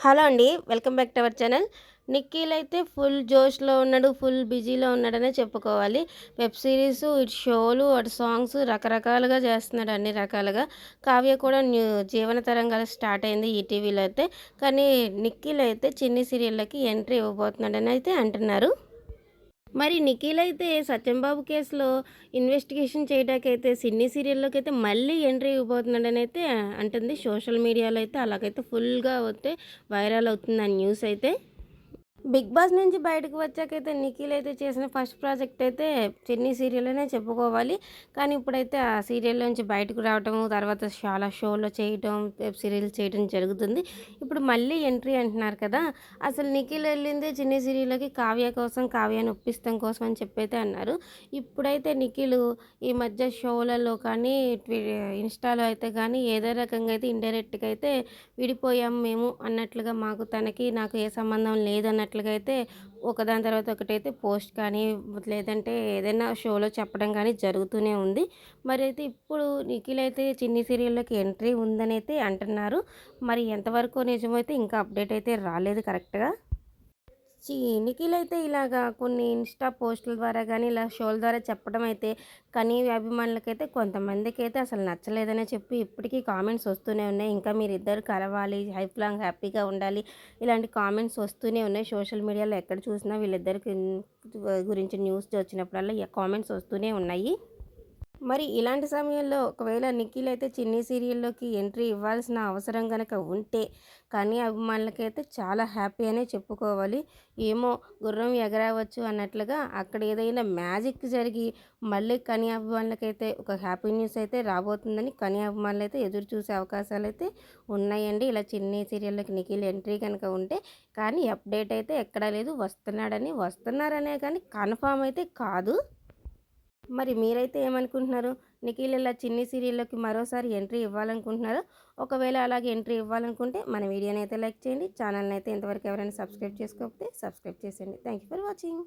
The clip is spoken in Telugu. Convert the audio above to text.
హలో అండి. Welcome back to our channel. Nikhil అయితే ఫుల్ జోష్‌లో ఉన్నాడు. ఫుల్ బిజీలో ఉన్నాడనే చెప్పుకోవాలి. వెబ్ సీరీసు, ఇటు షోలు, అటు సాంగ్స్ రకరకాలుగా చేస్తున్నాడు అన్ని రకాలుగా. కావ్య కూడా జీవన తరంగాలు స్టార్ట్ అయింది ఈటీవీలో అయితే. కానీ నిఖిల్ అయితే చిన్ని సీరియల్‌లకి ఎంట్రీ ఇవ్వబోతున్నాడని అయితే అంటున్నారు. మరి నిఖిల్ అయితే సత్యంబాబు కేసులో ఇన్వెస్టిగేషన్ చేయడానికైతే సిన్నీ సీరియల్‌లోకైతే మళ్ళీ ఎంట్రీ ఇవ్వబోతున్నాడనైతే అంటుంది. సోషల్ మీడియాలో అయితే అలాగైతే ఫుల్‌గా అయితే వైరల్ అవుతుంది ఆ న్యూస్ అయితే. బిగ్ బాస్ నుంచి బయటకు వచ్చాకైతే నిఖిల్ అయితే చేసిన ఫస్ట్ ప్రాజెక్ట్ అయితే చిన్ని సీరియల్ అనే చెప్పుకోవాలి. కానీ ఇప్పుడైతే ఆ సీరియల్ నుంచి బయటకు రావటము, తర్వాత చాలా షోలో చేయటం, వెబ్ సీరియల్స్ చేయడం జరుగుతుంది. ఇప్పుడు మళ్ళీ ఎంట్రీ అంటున్నారు కదా! అసలు నిఖిల్ వెళ్ళిందే చిన్ని సీరియల్‌లోకి కావ్య కోసం, కావ్యని ఒప్పిస్తం కోసం అని చెప్పైతే అన్నారు. ఇప్పుడైతే నిఖిల్ ఈ మధ్య షోలలో కానీ, ఇన్‌స్టాలో అయితే కానీ ఏదో రకంగా అయితే ఇండైరెక్ట్‌గా అయితే విడిపోయాం మేము అన్నట్లుగా తనకి నాకు ఏ సంబంధం లేదన్నట్లుగా అయితే ఒకదాని తర్వాత ఒకటైతే పోస్ట్ కానీ లేదంటే ఏదైనా షోలో చెప్పడం కానీ జరుగుతూనే ఉంది. మరి అయితే ఇప్పుడు నిఖిల్ అయితే చిన్ని సీరియల్‌లోకి ఎంట్రీ ఉందని అయితే అంటున్నారు. మరి ఎంతవరకు నిజమైతే ఇంకా అప్డేట్ అయితే రాలేదు కరెక్ట్‌గా. నిఖిల్ అయితే ఇలాగా కొన్ని ఇన్‌స్టా పోస్టుల ద్వారా గానీ, ఇలా షోల ద్వారా చెప్పడం అయితే కనీ అభిమానులకైతే కొంతమందికైతే అసలు నచ్చలేదనే చెప్పి ఇప్పటికీ కామెంట్స్ వస్తూనే ఉన్నాయి. ఇంకా మీరిద్దరు కలవాలి, లైఫ్ లాంగ్ హ్యాపీగా ఉండాలి, ఇలాంటి కామెంట్స్ వస్తూనే ఉన్నాయి. సోషల్ మీడియాలో ఎక్కడ చూసినా వీళ్ళిద్దరికి గురించి న్యూస్ వచ్చినప్పుడల్లా కామెంట్స్ వస్తూనే ఉన్నాయి. మరి ఇలాంటి సమయంలో ఒకవేళ నిఖిల్ అయితే చిన్ని సీరియల్‌లోకి ఎంట్రీ ఇవ్వాల్సిన అవసరం గనక ఉంటే, కనీ అభిమానులకైతే చాలా హ్యాపీ అనే చెప్పుకోవాలి. ఏమో గుర్రం ఎగరవచ్చు అన్నట్లుగా అక్కడ ఏదైనా మ్యాజిక్ జరిగి, మళ్ళీ కనీ అభిమానులకైతే ఒక హ్యాపీ న్యూస్ అయితే రాబోతుందని కనీ అభిమానులైతే ఎదురు చూసే అవకాశాలైతే ఉన్నాయండి. ఇలా చిన్ని సీరియల్‌లోకి నిఖిల్ ఎంట్రీ కనుక ఉంటే. కానీ అప్డేట్ అయితే ఎక్కడా లేదు. వస్తున్నారనే కానీ కన్ఫర్మ్ అయితే కాదు. మరి మీరైతే ఏమనుకుంటున్నారు? నిఖిల్ ఇలా చిన్ని సీరియల్‌లోకి మరోసారి ఎంట్రీ ఇవ్వాలనుకుంటున్నారా? ఒకవేళ అలాగే ఎంట్రీ ఇవ్వాలనుకుంటే మన వీడియోనైతే లైక్ చేయండి. ఛానల్‌నైతే ఇంతవరకు ఎవరైనా సబ్స్క్రైబ్ చేసుకోకపోతే సబ్స్క్రైబ్ చేసేయండి. Thank you for watching.